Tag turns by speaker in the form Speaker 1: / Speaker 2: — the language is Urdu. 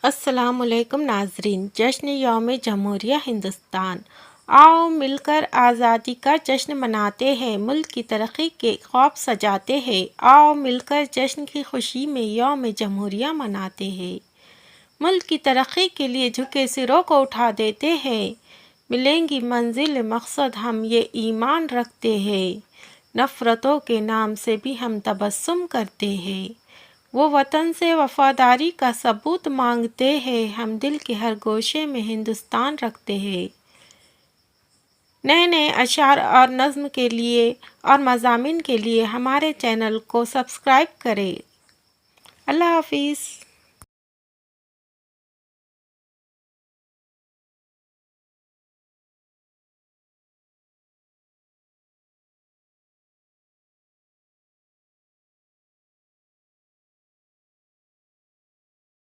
Speaker 1: السلام علیکم ناظرین، جشن یوم جمہوریہ ہندوستان۔ آؤ مل کر آزادی کا جشن مناتے ہیں، ملک کی ترقی کے خواب سجاتے ہیں۔ آؤ مل کر جشن کی خوشی میں یوم جمہوریہ مناتے ہیں۔ ملک کی ترقی کے لیے جھکے سروں کو اٹھا دیتے ہیں، ملیں گی منزل مقصد ہم یہ ایمان رکھتے ہیں۔ نفرتوں کے نام سے بھی ہم تبسم کرتے ہیں، وہ وطن سے وفاداری کا ثبوت مانگتے ہیں، ہم دل کے ہر گوشے میں ہندوستان رکھتے ہیں۔ نئے نئے اشعار اور نظم کے لیے اور مضامین کے لیے ہمارے چینل کو سبسکرائب کریں۔ اللہ حافظ۔